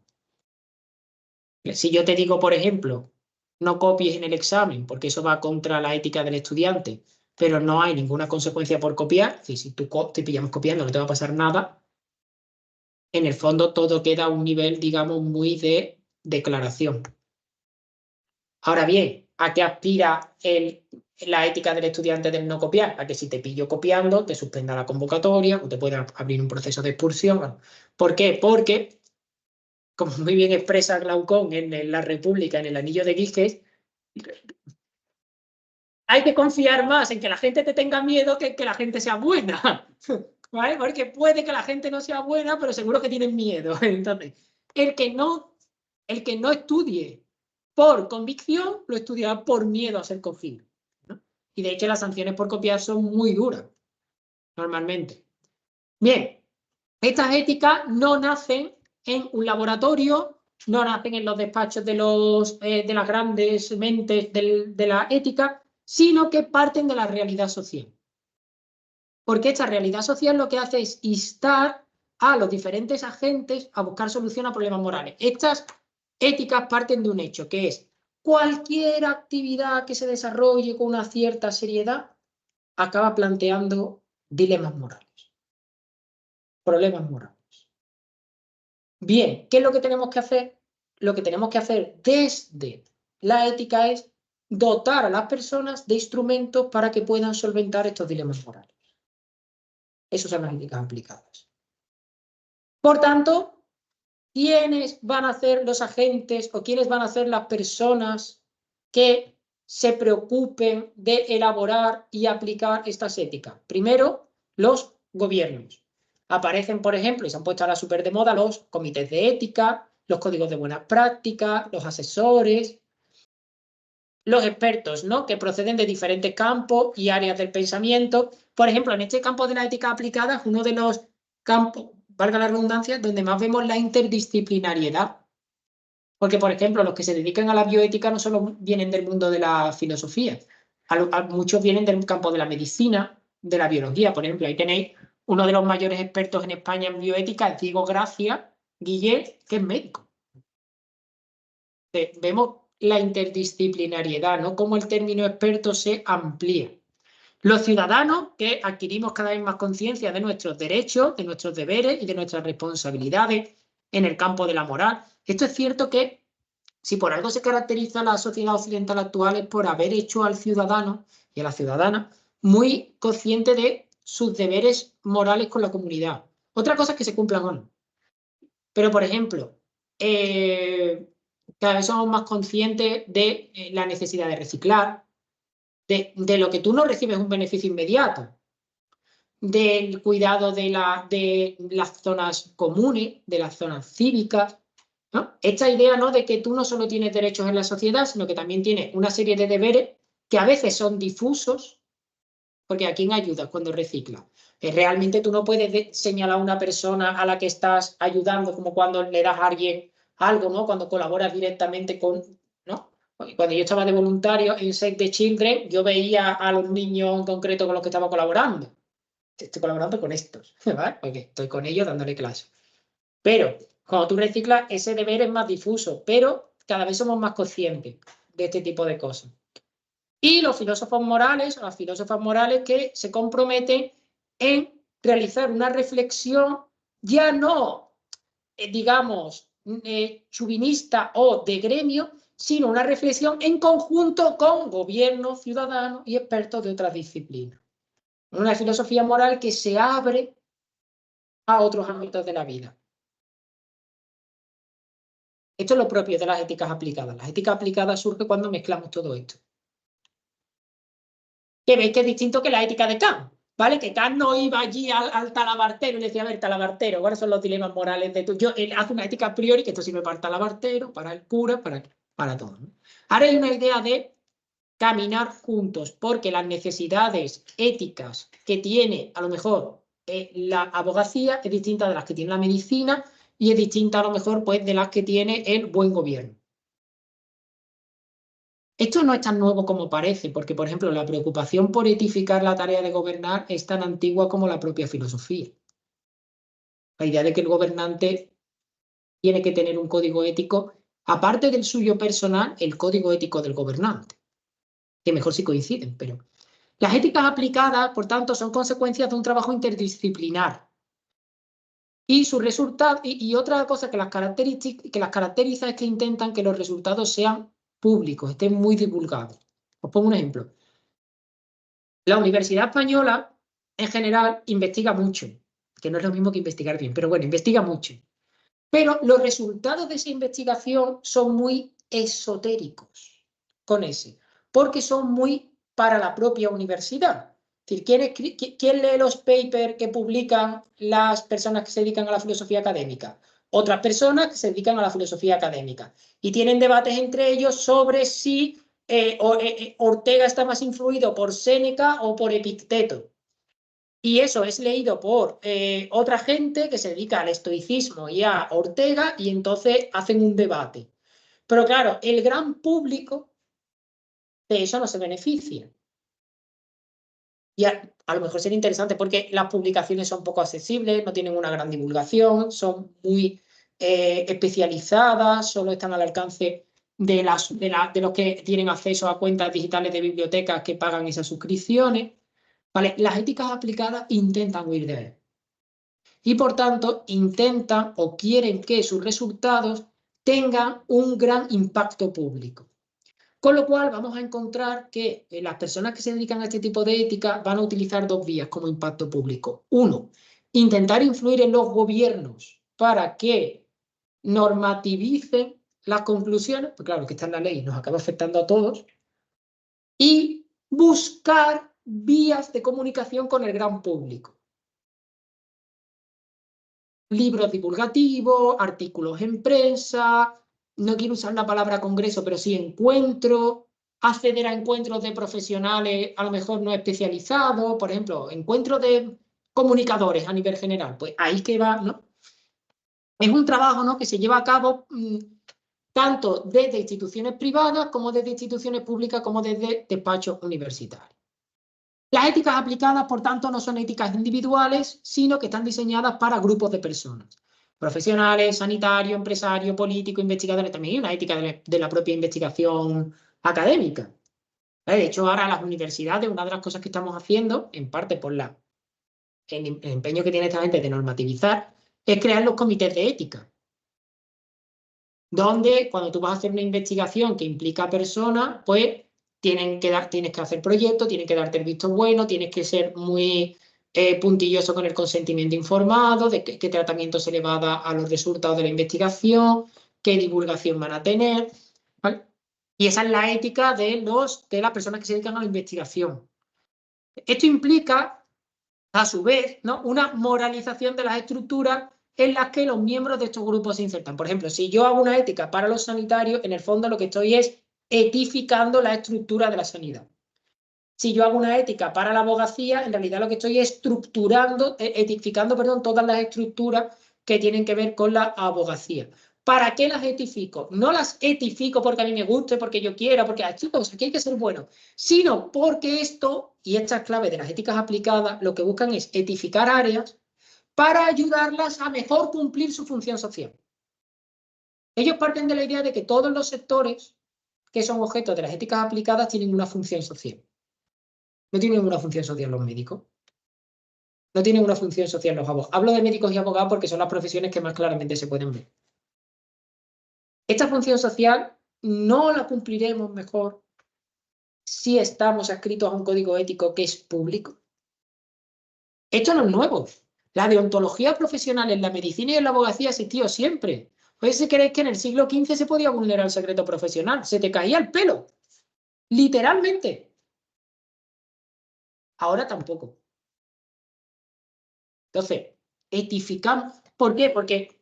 Si yo te digo, por ejemplo, no copies en el examen, porque eso va contra la ética del estudiante, pero no hay ninguna consecuencia por copiar, si tú te pillamos copiando no te va a pasar nada, en el fondo todo queda a un nivel, digamos, muy de declaración. Ahora bien, ¿a qué aspira la ética del estudiante del no copiar? A que si te pillo copiando, te suspenda la convocatoria o te pueda abrir un proceso de expulsión. ¿Por qué? Porque, como muy bien expresa Glaucón en La República, en el Anillo de Giges, hay que confiar más en que la gente te tenga miedo que en que la gente sea buena. ¿Vale? Porque puede que la gente no sea buena, pero seguro que tienen miedo. Entonces, el que no estudie por convicción, lo estudiará por miedo a ser cogido, ¿no? Y de hecho las sanciones por copiar son muy duras, normalmente. Bien, estas éticas no nacen en un laboratorio, no nacen en los despachos de las grandes mentes de la ética, sino que parten de la realidad social. Porque esta realidad social lo que hace es instar a los diferentes agentes a buscar solución a problemas morales. Estas éticas parten de un hecho, que es cualquier actividad que se desarrolle con una cierta seriedad acaba planteando dilemas morales, problemas morales. Bien, ¿qué es lo que tenemos que hacer? Lo que tenemos que hacer desde la ética es dotar a las personas de instrumentos para que puedan solventar estos dilemas morales. Esas son las éticas aplicadas. Por tanto, ¿quiénes van a ser los agentes o quiénes van a ser las personas que se preocupen de elaborar y aplicar estas éticas? Primero, los gobiernos. Aparecen, por ejemplo, y se han puesto ahora súper de moda los comités de ética, los códigos de buenas prácticas, los asesores, los expertos, ¿no? Que proceden de diferentes campos y áreas del pensamiento. Por ejemplo, en este campo de la ética aplicada es uno de los campos, valga la redundancia, donde más vemos la interdisciplinariedad. Porque, por ejemplo, los que se dedican a la bioética no solo vienen del mundo de la filosofía, muchos vienen del campo de la medicina, de la biología. Por ejemplo, ahí tenéis uno de los mayores expertos en España en bioética, Diego Gracia Guillet, que es médico. Vemos la interdisciplinariedad, ¿no? Cómo el término experto se amplía. Los ciudadanos, que adquirimos cada vez más conciencia de nuestros derechos, de nuestros deberes y de nuestras responsabilidades en el campo de la moral. Esto es cierto que, si por algo se caracteriza la sociedad occidental actual, es por haber hecho al ciudadano y a la ciudadana muy consciente de sus deberes morales con la comunidad. Otra cosa es que se cumplan o no. Pero, por ejemplo, cada vez somos más conscientes de la necesidad de reciclar, de lo que tú no recibes un beneficio inmediato, del cuidado de las zonas comunes, de las zonas cívicas, ¿no? Esta idea, ¿no?, de que tú no solo tienes derechos en la sociedad, sino que también tienes una serie de deberes que a veces son difusos, porque ¿a quién ayudas cuando reciclas? Realmente tú no puedes señalar a una persona a la que estás ayudando como cuando le das a alguien algo, ¿no? Cuando colaboras directamente con, ¿no? Cuando yo estaba de voluntario en Save the Children, yo veía a los niños en concreto con los que estaba colaborando. Estoy colaborando con estos, ¿vale? Porque estoy con ellos dándole clase. Pero cuando tú reciclas, ese deber es más difuso, pero cada vez somos más conscientes de este tipo de cosas. Y los filósofos morales, o las filósofas morales que se comprometen en realizar una reflexión ya no, digamos, chauvinista o de gremio, sino una reflexión en conjunto con gobiernos, ciudadanos y expertos de otras disciplinas. Una filosofía moral que se abre a otros ámbitos de la vida. Esto es lo propio de las éticas aplicadas. Las éticas aplicadas surgen cuando mezclamos todo esto. Que veis que es distinto que la ética de Kant, ¿vale? Que Kant no iba allí al talabartero y decía, a ver, talabartero, ¿cuáles son los dilemas morales de tu? Él hace una ética a priori, que esto sirve para el talabartero, para el cura, para todo, ¿no? Ahora hay una idea de caminar juntos, porque las necesidades éticas que tiene, a lo mejor, la abogacía es distinta de las que tiene la medicina y es distinta, a lo mejor, pues, de las que tiene el buen gobierno. Esto no es tan nuevo como parece, porque, por ejemplo, la preocupación por etificar la tarea de gobernar es tan antigua como la propia filosofía. La idea de que el gobernante tiene que tener un código ético, aparte del suyo personal, el código ético del gobernante, que mejor si coinciden, pero las éticas aplicadas, por tanto, son consecuencias de un trabajo interdisciplinar. Y su resultado, y otra cosa que las caracteriza es que intentan que los resultados sean públicos, estén muy divulgados. Os pongo un ejemplo. La Universidad Española, en general, investiga mucho, que no es lo mismo que investigar bien, pero bueno, investiga mucho. Pero los resultados de esa investigación son muy esotéricos, con ese, porque son muy para la propia universidad. Es decir, ¿quién lee los papers que publican las personas que se dedican a la filosofía académica? Otras personas que se dedican a la filosofía académica. Y tienen debates entre ellos sobre si Ortega está más influido por Séneca o por Epicteto. Y eso es leído por otra gente que se dedica al estoicismo y a Ortega, y entonces hacen un debate. Pero claro, el gran público de eso no se beneficia. Y a lo mejor sería interesante porque las publicaciones son poco accesibles, no tienen una gran divulgación, son muy especializadas, solo están al alcance de los que tienen acceso a cuentas digitales de bibliotecas que pagan esas suscripciones. ¿Vale? Las éticas aplicadas intentan huir de él. Y por tanto intentan o quieren que sus resultados tengan un gran impacto público. Con lo cual vamos a encontrar que las personas que se dedican a este tipo de ética van a utilizar dos vías como impacto público. Uno, intentar influir en los gobiernos para que normativicen las conclusiones, porque claro, que está en la ley y nos acaba afectando a todos, y buscar vías de comunicación con el gran público. Libros divulgativos, artículos en prensa, no quiero usar la palabra congreso, pero sí encuentro, acceder a encuentros de profesionales a lo mejor no especializados, por ejemplo, encuentros de comunicadores a nivel general, pues ahí que va, ¿no? Es un trabajo, ¿no?, que se lleva a cabo tanto desde instituciones privadas como desde instituciones públicas como desde despachos universitarios. Las éticas aplicadas, por tanto, no son éticas individuales, sino que están diseñadas para grupos de personas. Profesionales, sanitarios, empresarios, políticos, investigadores. También hay una ética de la propia investigación académica. De hecho, ahora las universidades, una de las cosas que estamos haciendo, en parte por el empeño que tiene esta gente de normativizar, es crear los comités de ética. Donde cuando tú vas a hacer una investigación que implica a personas, pues tienes que hacer proyectos, tienes que darte el visto bueno, tienes que ser muy puntilloso con el consentimiento informado, de qué tratamiento se le va a dar a los resultados de la investigación, qué divulgación van a tener, ¿vale? Y esa es la ética de las personas que se dedican a la investigación. Esto implica, a su vez, ¿no?, una moralización de las estructuras en las que los miembros de estos grupos se insertan. Por ejemplo, si yo hago una ética para los sanitarios, en el fondo lo que estoy es etificando la estructura de la sanidad. Si yo hago una ética para la abogacía, en realidad lo que estoy es etificando todas las estructuras que tienen que ver con la abogacía. ¿Para qué las etifico? No las etifico porque a mí me guste, porque yo quiera, porque chicos, aquí hay que ser bueno, sino porque esto, y esta es clave de las éticas aplicadas, lo que buscan es etificar áreas para ayudarlas a mejor cumplir su función social. Ellos parten de la idea de que todos los sectores que son objeto de las éticas aplicadas tienen una función social. No tienen una función social los médicos. No tienen una función social los abogados. Hablo de médicos y abogados porque son las profesiones que más claramente se pueden ver. Esta función social no la cumpliremos mejor si estamos adscritos a un código ético que es público. Esto no es nuevo. La deontología profesional en la medicina y en la abogacía existió siempre. Pues si creéis que en el siglo XV se podía vulnerar el secreto profesional, se te caía el pelo. Literalmente. Ahora tampoco. Entonces, etificamos. ¿Por qué? Porque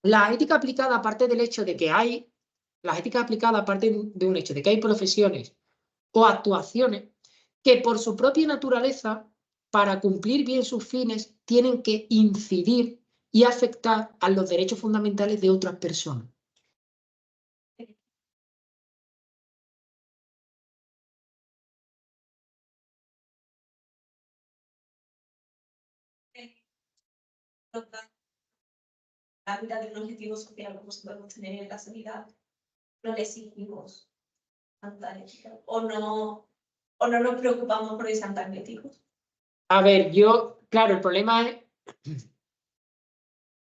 la ética aplicada, aparte del hecho de que hay, las éticas aplicadas, aparte de un hecho de que hay profesiones o actuaciones que por su propia naturaleza, para cumplir bien sus fines, tienen que incidir y afectar a los derechos fundamentales de otras personas. La vida de un objetivo social como se podemos tener en la sanidad, no le exigimos tanta ética o no nos preocupamos por ser tan éticos. A ver, claro, el problema es,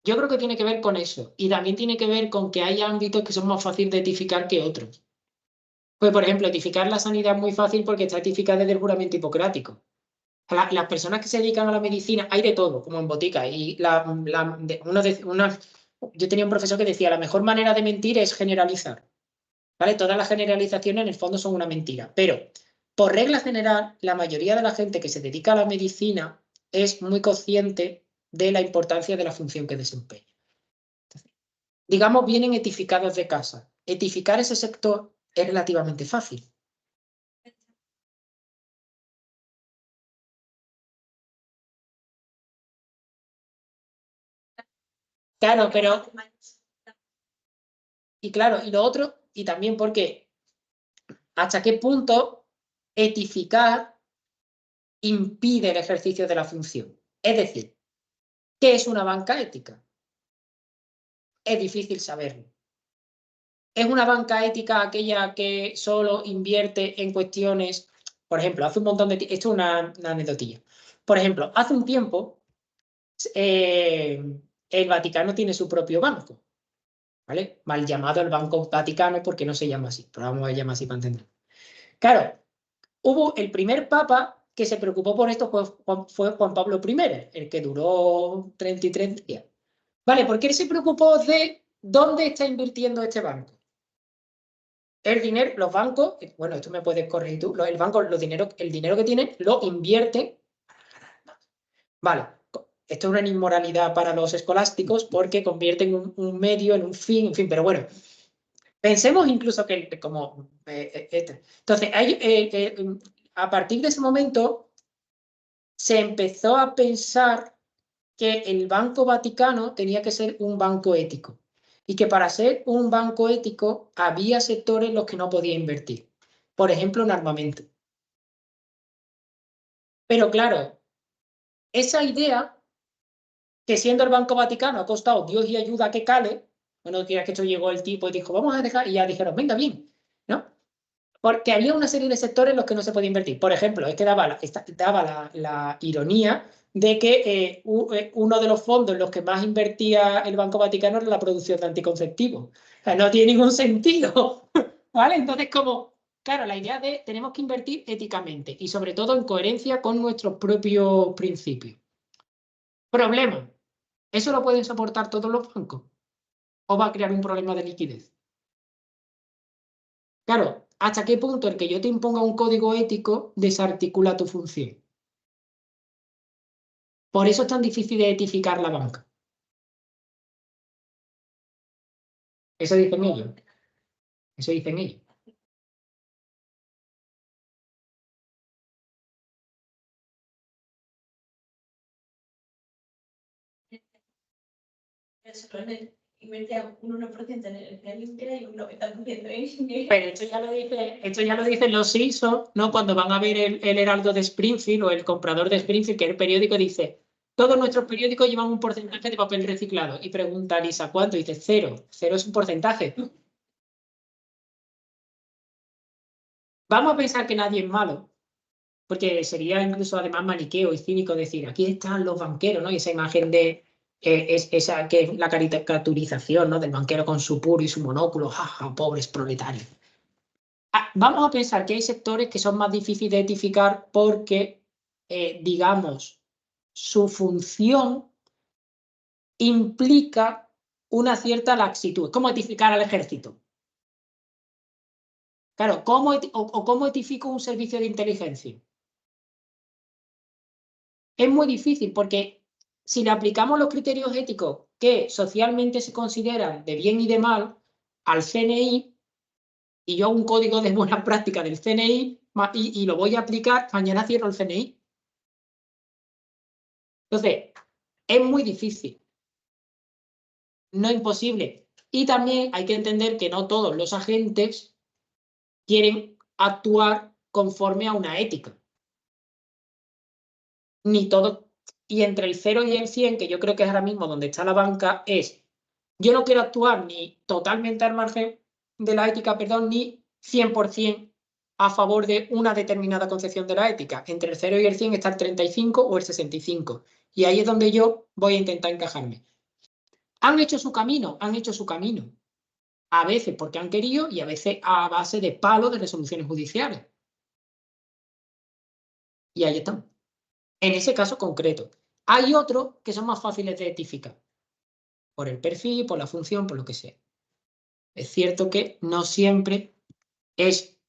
yo creo que tiene que ver con eso y también tiene que ver con que hay ámbitos que son más fáciles de etificar que otros. Pues, por ejemplo, etificar la sanidad es muy fácil porque está etificada desde el juramento hipocrático. Las personas que se dedican a la medicina, hay de todo, como en botica. Y yo tenía un profesor que decía, la mejor manera de mentir es generalizar. ¿Vale? Todas las generalizaciones en el fondo son una mentira. Pero, por regla general, la mayoría de la gente que se dedica a la medicina es muy consciente de la importancia de la función que desempeña. Digamos, vienen etificados de casa. Etificar ese sector es relativamente fácil. Claro, pero... Y claro, y lo otro, y también porque hasta qué punto etificar impide el ejercicio de la función. Es decir, ¿qué es una banca ética? Es difícil saberlo. ¿Es una banca ética aquella que solo invierte en cuestiones? Por ejemplo, hace un montón de tiempo, esto es una anecdotilla. Por ejemplo, hace un tiempo el Vaticano tiene su propio banco, ¿vale? Mal llamado el Banco Vaticano porque no se llama así, pero vamos a llamar así para entender. Claro, hubo el primer papa que se preocupó por esto fue Juan Pablo I, el que duró 33 días. Vale, porque él se preocupó de dónde está invirtiendo este banco. El dinero, los bancos, bueno, esto me puedes corregir tú, el banco, el dinero que tienen lo invierte. Vale, esto es una inmoralidad para los escolásticos porque convierten un medio en un fin, en fin, pero bueno, pensemos incluso que como... entonces, a partir de ese momento se empezó a pensar que el Banco Vaticano tenía que ser un banco ético y que para ser un banco ético había sectores en los que no podía invertir. Por ejemplo, en armamento. Pero claro, esa idea, que siendo el Banco Vaticano ha costado Dios y ayuda a que cale, bueno, que esto llegó el tipo y dijo, vamos a dejar, y ya dijeron, venga, bien, ¿no? Porque había una serie de sectores en los que no se podía invertir. Por ejemplo, es que daba la ironía de que uno de los fondos en los que más invertía el Banco Vaticano era la producción de anticonceptivos. O sea, no tiene ningún sentido. ¿Vale? Entonces, como, claro, la idea de tenemos que invertir éticamente y sobre todo en coherencia con nuestros propios principios. Problema, ¿eso lo pueden soportar todos los bancos? ¿O va a crear un problema de liquidez? Claro, ¿hasta qué punto el que yo te imponga un código ético desarticula tu función? Por eso es tan difícil de etificar la banca. Eso dicen ellos. Eso dicen ellos. Eso en invertir un 1% en energía limpia y un 90% en... Pero esto ya lo dicen los ISO, ¿no? Cuando van a ver el Heraldo de Springfield o el comprador de Springfield, que es el periódico, dice, todos nuestros periódicos llevan un porcentaje de papel reciclado. Y pregunta Lisa, ¿cuánto? Y dice, 0. 0 es un porcentaje. Vamos a pensar que nadie es malo, porque sería incluso además maniqueo y cínico decir, aquí están los banqueros, ¿no? Y esa imagen de esa que es la caricaturización, ¿no? Del banquero con su puro y su monóculo, jaja, pobres proletarios. Vamos a pensar que hay sectores que son más difíciles de identificar porque, digamos, su función implica una cierta laxitud. Es como etificar al ejército. Claro, ¿cómo etifico un servicio de inteligencia? Es muy difícil porque si le aplicamos los criterios éticos que socialmente se consideran de bien y de mal al CNI, y yo hago un código de buena práctica del CNI y lo voy a aplicar, mañana cierro el CNI. Entonces, es muy difícil. No imposible. Y también hay que entender que no todos los agentes quieren actuar conforme a una ética. Ni todo. Y entre el 0 y el 100, que yo creo que es ahora mismo donde está la banca, es yo no quiero actuar ni totalmente al margen de la ética, perdón, ni 100% a favor de una determinada concepción de la ética. Entre el 0 y el 100 está el 35 o el 65. Y ahí es donde yo voy a intentar encajarme. Han hecho su camino, han hecho su camino. A veces porque han querido y a veces a base de palos de resoluciones judiciales. Y ahí están. En ese caso concreto. Hay otros que son más fáciles de identificar. Por el perfil, por la función, por lo que sea. Es cierto que no siempre es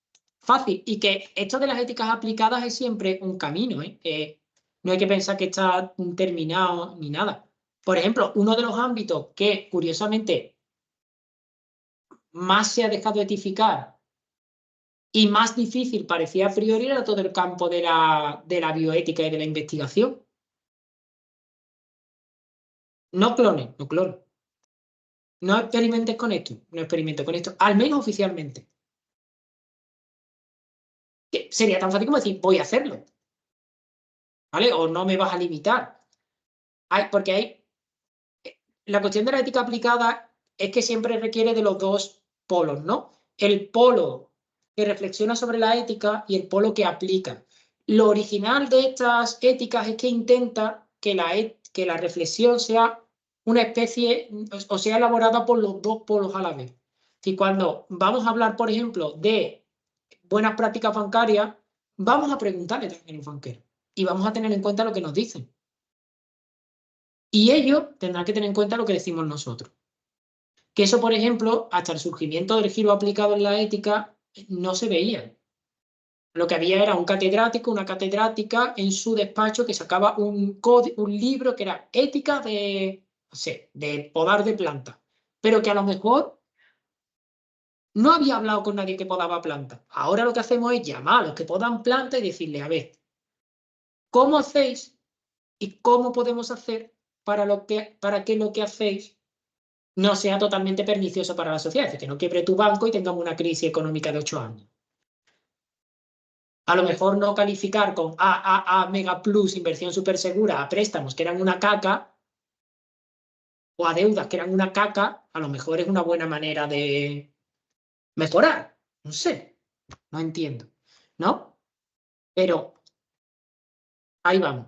fácil y que esto de las éticas aplicadas es siempre un camino, ¿eh? No hay que pensar que está terminado ni nada. Por ejemplo, uno de los ámbitos que curiosamente más se ha dejado etificar y más difícil parecía a priori era todo el campo de la bioética y de la investigación. No clones, no clones. No experimentes con esto, no experimentes con esto, al menos oficialmente. Que sería tan fácil como decir, voy a hacerlo. ¿Vale? O no me vas a limitar. Porque hay. La cuestión de la ética aplicada es que siempre requiere de los dos polos, ¿no? El polo que reflexiona sobre la ética y el polo que aplica. Lo original de estas éticas es que intenta que la reflexión sea una especie, o sea elaborada por los dos polos a la vez. Si cuando vamos a hablar, por ejemplo, de buenas prácticas bancarias, vamos a preguntarle también a los banqueros y vamos a tener en cuenta lo que nos dicen. Y ellos tendrán que tener en cuenta lo que decimos nosotros. Que eso, por ejemplo, hasta el surgimiento del giro aplicado en la ética, no se veía. Lo que había era un catedrático, una catedrática en su despacho que sacaba un libro que era ética de, no sé, de podar de planta, pero que a lo mejor no había hablado con nadie que podaba planta. Ahora lo que hacemos es llamar a los que podan planta y decirle, a ver, ¿cómo hacéis y cómo podemos hacer para que lo que hacéis no sea totalmente pernicioso para la sociedad? Es decir, que no quiebre tu banco y tengamos una crisis económica de 8 años. A lo mejor no calificar con AAA Mega Plus, inversión súper segura, a préstamos que eran una caca, o a deudas que eran una caca, a lo mejor es una buena manera de mejorar. No sé, no entiendo, ¿no? Pero ahí vamos.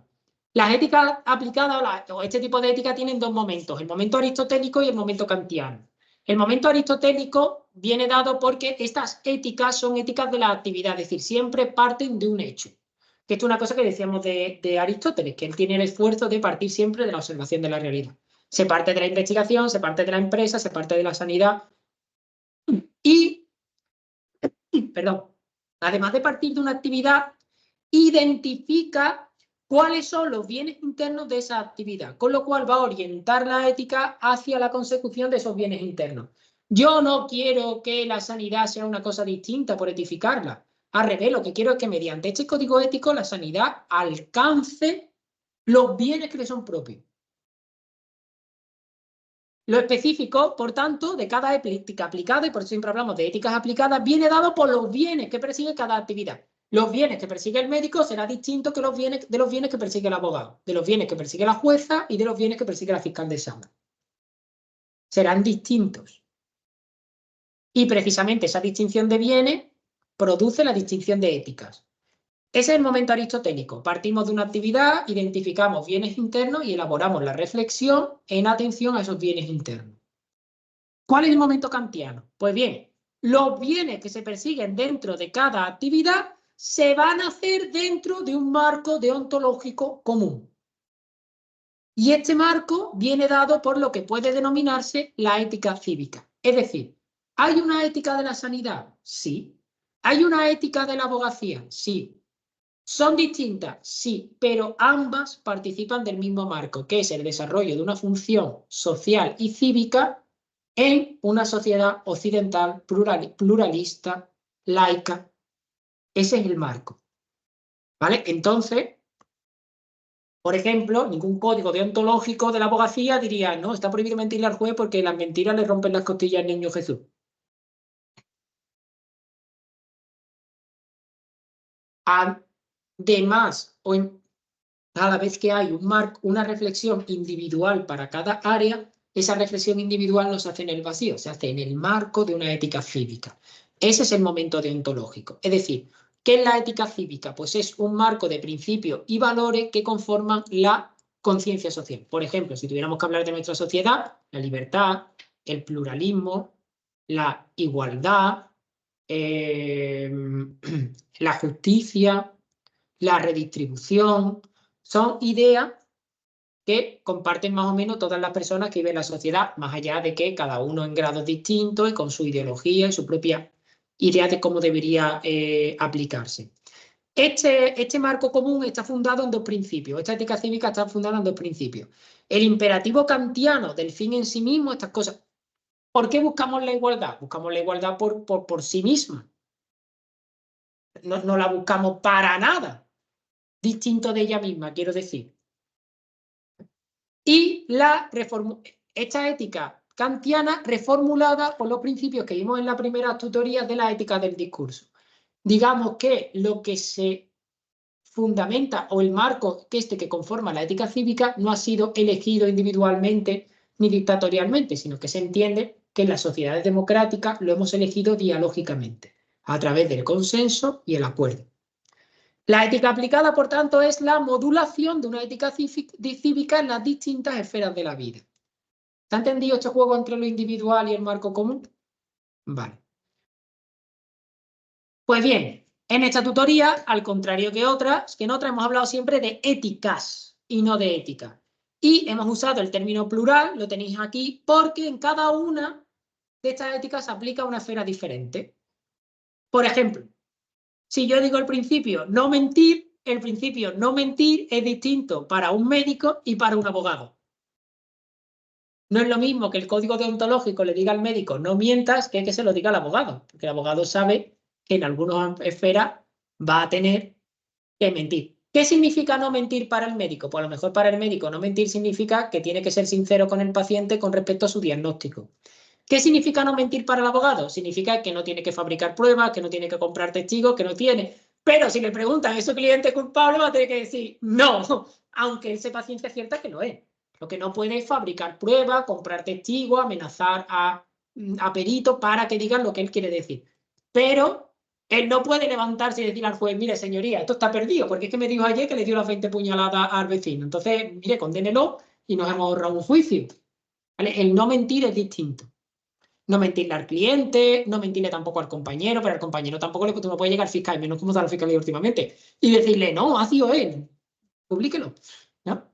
Las éticas aplicadas o este tipo de ética tienen dos momentos, el momento aristotélico y el momento kantiano. El momento aristotélico viene dado porque estas éticas son éticas de la actividad, es decir, siempre parten de un hecho. Que esto es una cosa que decíamos de Aristóteles, que él tiene el esfuerzo de partir siempre de la observación de la realidad. Se parte de la investigación, se parte de la empresa, se parte de la sanidad. Y, perdón, además de partir de una actividad, identifica cuáles son los bienes internos de esa actividad, con lo cual va a orientar la ética hacia la consecución de esos bienes internos. Yo no quiero que la sanidad sea una cosa distinta por etificarla. Al revés, lo que quiero es que mediante este código ético la sanidad alcance los bienes que le son propios. Lo específico, por tanto, de cada ética aplicada, y por eso siempre hablamos de éticas aplicadas, viene dado por los bienes que persigue cada actividad. Los bienes que persigue el médico será distinto que los bienes que persigue el abogado, de los bienes que persigue la jueza y de los bienes que persigue la fiscal de examen. Serán distintos. Y precisamente esa distinción de bienes produce la distinción de éticas. Ese es el momento aristotélico. Partimos de una actividad, identificamos bienes internos y elaboramos la reflexión en atención a esos bienes internos. ¿Cuál es el momento kantiano? Pues bien, los bienes que se persiguen dentro de cada actividad se van a hacer dentro de un marco deontológico común. Y este marco viene dado por lo que puede denominarse la ética cívica. Es decir, ¿hay una ética de la sanidad? Sí. ¿Hay una ética de la abogacía? Sí. ¿Son distintas? Sí, pero ambas participan del mismo marco, que es el desarrollo de una función social y cívica en una sociedad occidental, pluralista, laica. Ese es el marco. ¿Vale? Entonces, por ejemplo, ningún código deontológico de la abogacía diría, no, está prohibido mentirle al juez porque las mentiras le rompen las costillas al niño Jesús. Además, a la vez que hay una reflexión individual para cada área, esa reflexión individual no se hace en el vacío, se hace en el marco de una ética cívica. Ese es el momento deontológico. Es decir, ¿qué es la ética cívica? Pues es un marco de principios y valores que conforman la conciencia social. Por ejemplo, si tuviéramos que hablar de nuestra sociedad, la libertad, el pluralismo, la igualdad, la justicia, la redistribución, son ideas que comparten más o menos todas las personas que viven en la sociedad, más allá de que cada uno en grados distintos y con su ideología y su propia idea de cómo debería aplicarse. Este marco común está fundado en dos principios. Esta ética cívica está fundada en dos principios. El imperativo kantiano del fin en sí mismo, estas cosas. ¿Por qué buscamos la igualdad? Buscamos la igualdad por sí misma. No la buscamos para nada distinto de ella misma, quiero decir. Y esta ética kantiana reformulada por los principios que vimos en la primera tutoría de la ética del discurso. Digamos que lo que se fundamenta o el marco que conforma la ética cívica no ha sido elegido individualmente ni dictatorialmente, sino que se entiende que en las sociedades democráticas lo hemos elegido dialógicamente, a través del consenso y el acuerdo. La ética aplicada, por tanto, es la modulación de una ética cívica en las distintas esferas de la vida. ¿Se ha entendido este juego entre lo individual y el marco común? Vale. Pues bien, en esta tutoría, al contrario que en otras hemos hablado siempre de éticas y no de ética. Y hemos usado el término plural, lo tenéis aquí, porque en cada una de estas éticas se aplica una esfera diferente. Por ejemplo, si yo digo el principio no mentir es distinto para un médico y para un abogado. No es lo mismo que el código deontológico le diga al médico no mientas que se lo diga al abogado, porque el abogado sabe que en algunas esferas va a tener que mentir. ¿Qué significa no mentir para el médico? Pues a lo mejor para el médico no mentir significa que tiene que ser sincero con el paciente con respecto a su diagnóstico. ¿Qué significa no mentir para el abogado? Significa que no tiene que fabricar pruebas, que no tiene que comprar testigos, que no tiene. Pero si le preguntan, ¿es su cliente culpable? Va a tener que decir no, aunque él sepa ciencia cierta que lo es. Lo que no puede es fabricar pruebas, comprar testigos, amenazar a peritos para que digan lo que él quiere decir. Pero él no puede levantarse y decir al juez, mire, señoría, esto está perdido, porque es que me dijo ayer que le dio las 20 puñaladas al vecino. Entonces, mire, condénelo y nos hemos ahorrado un juicio. ¿Vale? El no mentir es distinto. No mentirle al cliente, no mentirle tampoco al compañero, pero al compañero tampoco tú no puedes llegar al fiscal, menos como está la fiscalía últimamente, y decirle, no, ha sido él, publíquelo, ¿no?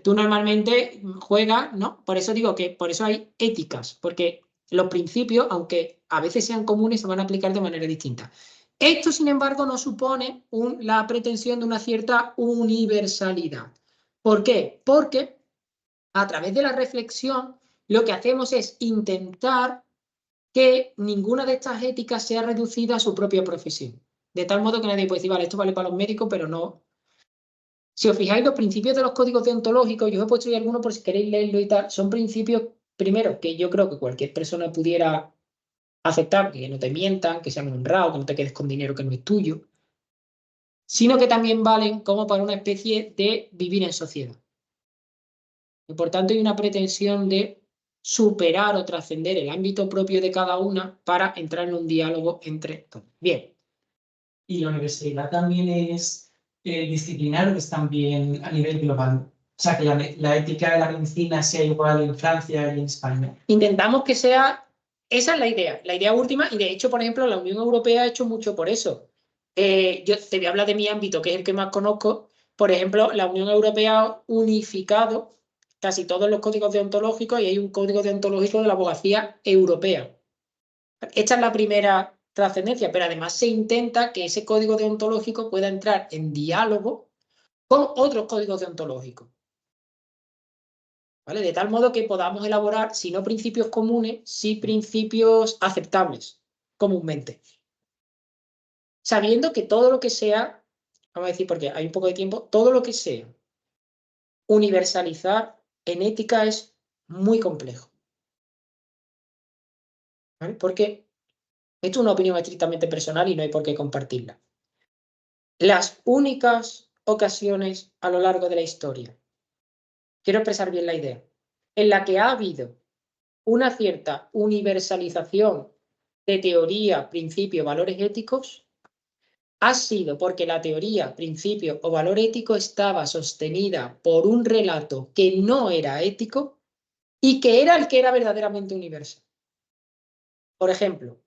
Tú normalmente juegas, ¿no? Por eso digo que por eso hay éticas, porque los principios, aunque a veces sean comunes, se van a aplicar de manera distinta. Esto, sin embargo, no supone la pretensión de una cierta universalidad. ¿Por qué? Porque a través de la reflexión lo que hacemos es intentar que ninguna de estas éticas sea reducida a su propia profesión. De tal modo que nadie puede decir, vale, esto vale para los médicos, pero no. Si os fijáis, los principios de los códigos deontológicos, yo os he puesto ahí algunos por si queréis leerlo y tal, son principios primero, que yo creo que cualquier persona pudiera aceptar que no te mientan, que sean honrados, que no te quedes con dinero que no es tuyo, sino que también valen como para una especie de vivir en sociedad. Y por tanto hay una pretensión de superar o trascender el ámbito propio de cada una para entrar en un diálogo entre todos. Bien. Y la universidad también es disciplinar, es también a nivel global. O sea, que la ética de la medicina sea igual en Francia y en España. Intentamos que sea, esa es la idea última, y de hecho, por ejemplo, la Unión Europea ha hecho mucho por eso. Yo te voy a hablar de mi ámbito, que es el que más conozco. Por ejemplo, la Unión Europea ha unificado casi todos los códigos deontológicos y hay un código deontológico de la abogacía europea. Esta es la primera trascendencia, pero además se intenta que ese código deontológico pueda entrar en diálogo con otros códigos deontológicos. ¿Vale? De tal modo que podamos elaborar, si no principios comunes, sí principios aceptables comúnmente. Sabiendo que todo lo que sea, vamos a decir porque hay un poco de tiempo, todo lo que sea universalizar en ética es muy complejo. ¿Vale? Porque esto es una opinión estrictamente personal y no hay por qué compartirla. Las únicas ocasiones a lo largo de la historia, quiero expresar bien la idea, en la que ha habido una cierta universalización de teoría, principio, valores éticos, ha sido porque la teoría, principio o valor ético estaba sostenida por un relato que no era ético y que era el que era verdaderamente universal. Por ejemplo,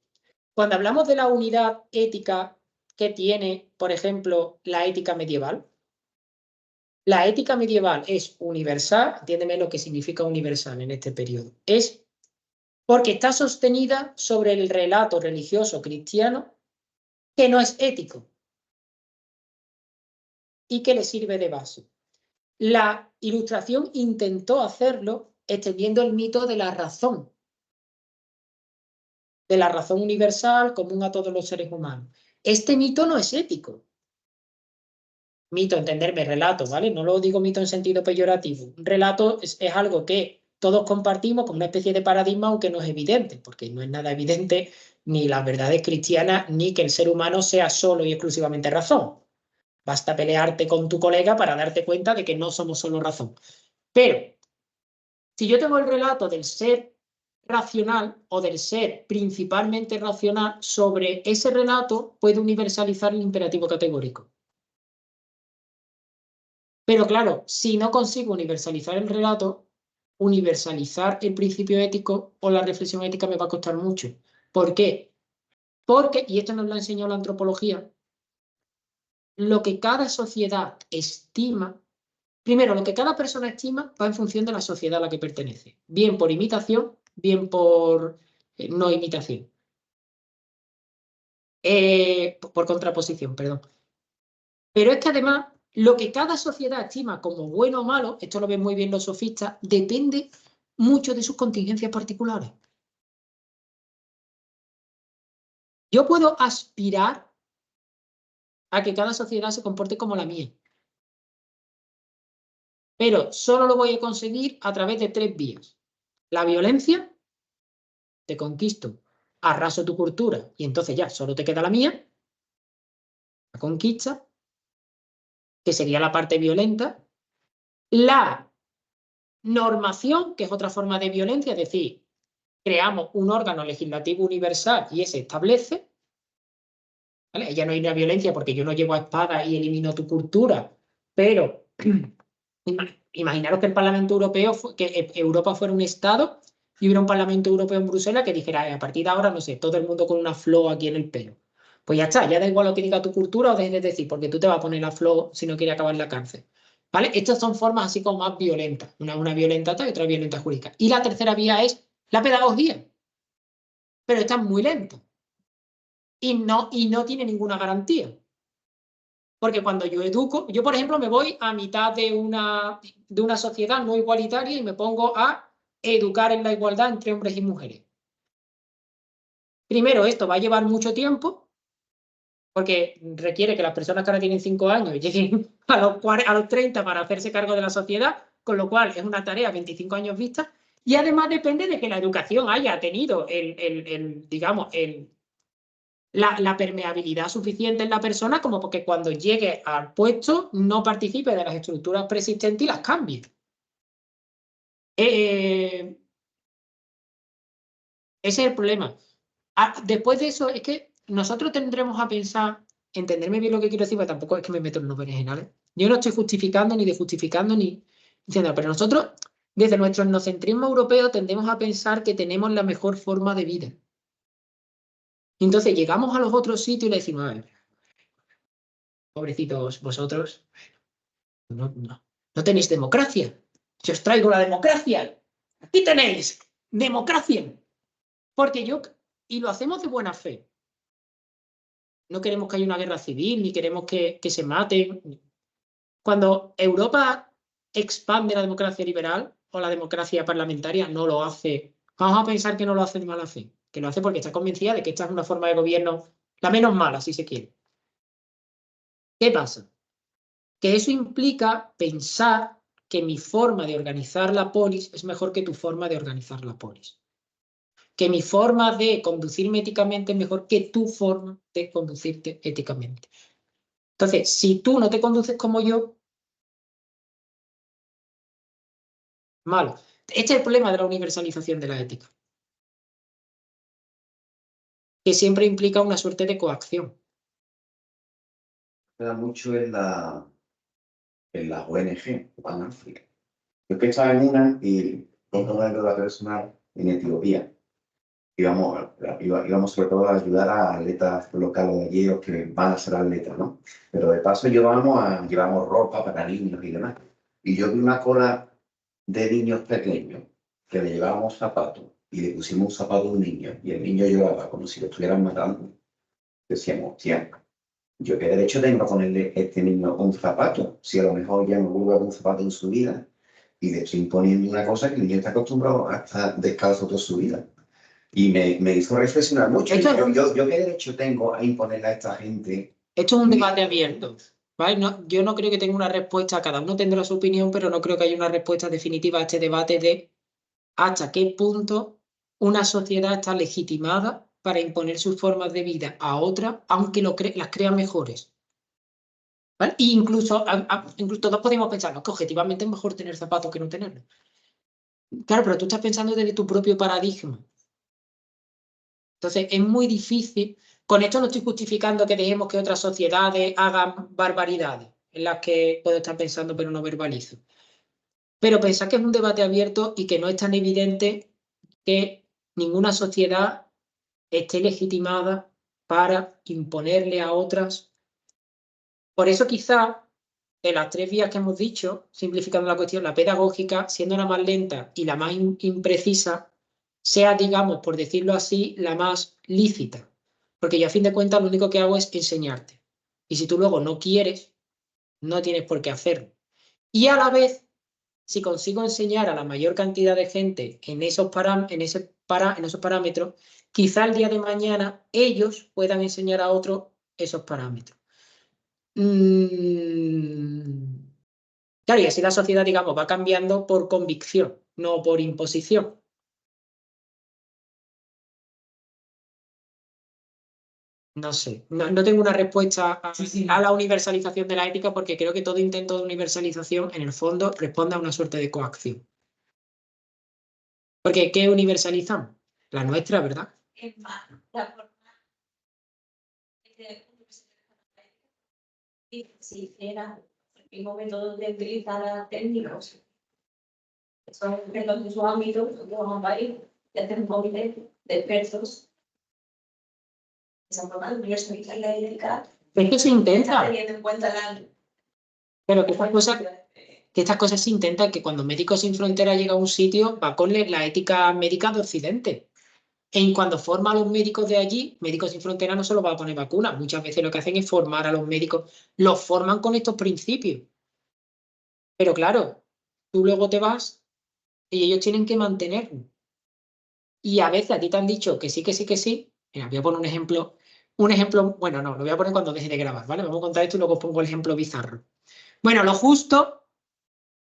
cuando hablamos de la unidad ética que tiene, por ejemplo, la ética medieval, la ética medieval es universal, entiéndeme lo que significa universal en este periodo, es porque está sostenida sobre el relato religioso cristiano que no es ético y que le sirve de base. La Ilustración intentó hacerlo extendiendo el mito de la razón universal común a todos los seres humanos. Este mito no es ético. Mito, entenderme, relato, ¿vale? No lo digo mito en sentido peyorativo. Un relato es algo que todos compartimos como una especie de paradigma, aunque no es evidente, porque no es nada evidente ni las verdades cristianas, ni que el ser humano sea solo y exclusivamente razón. Basta pelearte con tu colega para darte cuenta de que no somos solo razón. Pero, si yo tengo el relato del ser racional o del ser principalmente racional, sobre ese relato puedo universalizar el imperativo categórico. Pero claro, si no consigo universalizar el relato, universalizar el principio ético o la reflexión ética me va a costar mucho. ¿Por qué? Porque, y esto nos lo enseñó la antropología, lo que cada sociedad estima, primero, lo que cada persona estima va en función de la sociedad a la que pertenece, bien por imitación, bien por no imitación. Por contraposición, perdón. Pero es que además, lo que cada sociedad estima como bueno o malo, esto lo ven muy bien los sofistas, depende mucho de sus contingencias particulares. Yo puedo aspirar a que cada sociedad se comporte como la mía, pero solo lo voy a conseguir a través de 3 vías. La violencia, te conquisto, arraso tu cultura y entonces ya solo te queda la mía. La conquista, que sería la parte violenta. La normación, que es otra forma de violencia, es decir, creamos un órgano legislativo universal y ese establece, ¿vale? Ya no hay una violencia porque yo no llevo a espada y elimino tu cultura, pero imaginaros que el Parlamento Europeo, que Europa fuera un Estado y hubiera un Parlamento Europeo en Bruselas que dijera, a partir de ahora, no sé, todo el mundo con una flor aquí en el pelo. Pues ya está, ya da igual lo que diga tu cultura o dejes de decir, porque tú te vas a poner la flor si no quieres acabar en la cárcel. ¿Vale? Estas son formas así como más violentas. Una violenta tal y otra violenta jurídica. Y la tercera vía es la pedagogía. Pero está muy lenta. Y no tiene ninguna garantía. Porque cuando yo educo, yo por ejemplo me voy a mitad de una sociedad no igualitaria y me pongo a educar en la igualdad entre hombres y mujeres. Primero, esto va a llevar mucho tiempo, porque requiere que las personas que ahora tienen 5 años lleguen a los 30 para hacerse cargo de la sociedad, con lo cual es una tarea 25 años vista. Y además depende de que la educación haya tenido digamos, la permeabilidad suficiente en la persona como porque cuando llegue al puesto no participe de las estructuras preexistentes y las cambie. Ese es el problema. Después de eso, es que nosotros tendremos a pensar, entenderme bien lo que quiero decir, porque tampoco es que me meto en los berenjenales. Yo no estoy justificando ni desjustificando ni diciendo, pero nosotros, desde nuestro etnocentrismo europeo, tendemos a pensar que tenemos la mejor forma de vida. Entonces llegamos a los otros sitios y le decimos, a ver, pobrecitos vosotros, no tenéis democracia. Si os traigo la democracia, aquí tenéis democracia. Porque y lo hacemos de buena fe. No queremos que haya una guerra civil, ni queremos que se maten. Cuando Europa expande la democracia liberal o la democracia parlamentaria, no lo hace. Vamos a pensar que no lo hace de mala fe, que lo hace porque está convencida de que esta es una forma de gobierno la menos mala, si se quiere. ¿Qué pasa? Que eso implica pensar que mi forma de organizar la polis es mejor que tu forma de organizar la polis. Que mi forma de conducirme éticamente es mejor que tu forma de conducirte éticamente. Entonces, si tú no te conduces como yo, malo. Este es el problema de la universalización de la ética. Que siempre implica una suerte de coacción. Se da mucho en la ONG, Pan África. Yo que estaba en una y con una ayuda personal en Etiopía. Íbamos sobre todo a ayudar a atletas locales de allí, que van a ser atletas, ¿no? Pero de paso llevamos ropa para niños y demás. Y yo vi una cola de niños pequeños que le llevábamos zapatos y le pusimos un zapato a un niño y el niño lloraba como si lo estuvieran matando. Decíamos, hostia, ¿yo qué derecho tengo a ponerle a este niño un zapato? Si a lo mejor ya no vuelve a ver un zapato en su vida y le estoy imponiendo una cosa que el niño está acostumbrado a estar descalzo toda su vida. Y me hizo reflexionar mucho. Yo qué derecho tengo a imponerle a esta gente. Esto es un debate abierto. ¿Vale? Yo no creo que tenga una respuesta, cada uno tendrá su opinión, pero no creo que haya una respuesta definitiva a este debate de hasta qué punto una sociedad está legitimada para imponer sus formas de vida a otra, aunque las crea mejores. ¿Vale? E incluso todos podemos pensar, no, que objetivamente es mejor tener zapatos que no tenerlos. Claro, pero tú estás pensando desde tu propio paradigma. Entonces, es muy difícil. Con esto no estoy justificando que dejemos que otras sociedades hagan barbaridades, en las que puedo estar pensando pero no verbalizo. Pero pensar que es un debate abierto y que no es tan evidente que ninguna sociedad esté legitimada para imponerle a otras. Por eso quizá de las tres vías que hemos dicho, simplificando la cuestión, la pedagógica, siendo la más lenta y la más imprecisa, sea, digamos, por decirlo así, la más lícita. Porque yo a fin de cuentas lo único que hago es enseñarte. Y si tú luego no quieres, no tienes por qué hacerlo. Y a la vez, si consigo enseñar a la mayor cantidad de gente en esos parámetros, quizá el día de mañana ellos puedan enseñar a otros esos parámetros. Claro, y así la sociedad, digamos, va cambiando por convicción, no por imposición. No sé, no tengo una respuesta a la universalización de la ética porque creo que todo intento de universalización en el fondo responde a una suerte de coacción. Porque ¿qué universalizamos? La nuestra, ¿verdad? Es más, la forma de si hiciera el momento de utilizar técnicos que son de su ámbito, que van a país, de hacer un comité de expertos. Esa forma de universalizar la ética. Es que se intenta. Teniendo en cuenta la. Pero que estas cosas se intentan, que cuando Médicos Sin Fronteras llega a un sitio, va con la ética médica de Occidente. Y cuando forma a los médicos de allí, Médicos Sin Fronteras no solo va a poner vacunas, muchas veces lo que hacen es formar a los médicos, los forman con estos principios. Pero claro, tú luego te vas y ellos tienen que mantenerlo. Y a veces a ti te han dicho que sí, que sí, que sí. Mira, voy a poner un ejemplo, bueno, no, lo voy a poner cuando deje de grabar, ¿vale? Vamos a contar esto y luego os pongo el ejemplo bizarro. Bueno, lo justo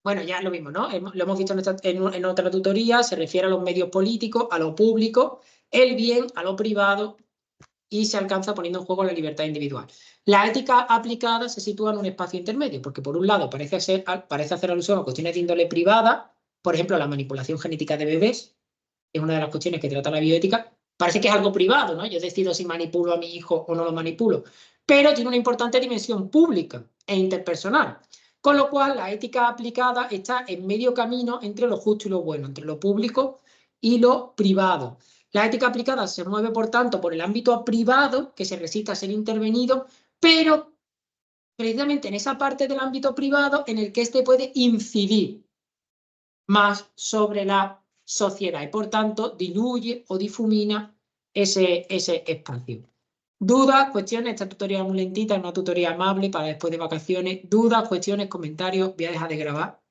Bueno, ya lo mismo, ¿no? Lo hemos visto en otra tutoría, se refiere a los medios políticos, a lo público, el bien, a lo privado, y se alcanza poniendo en juego la libertad individual. La ética aplicada se sitúa en un espacio intermedio, porque por un lado parece hacer alusión a cuestiones de índole privada, por ejemplo, la manipulación genética de bebés, que es una de las cuestiones que trata la bioética, parece que es algo privado, ¿no? Yo decido si manipulo a mi hijo o no lo manipulo, pero tiene una importante dimensión pública e interpersonal. Con lo cual, la ética aplicada está en medio camino entre lo justo y lo bueno, entre lo público y lo privado. La ética aplicada se mueve, por tanto, por el ámbito privado, que se resiste a ser intervenido, pero precisamente en esa parte del ámbito privado en el que éste puede incidir más sobre la sociedad y, por tanto, diluye o difumina ese espacio. Dudas, cuestiones, esta tutoría muy lentita, es una tutoría amable para después de vacaciones. Dudas, cuestiones, comentarios, voy a dejar de grabar.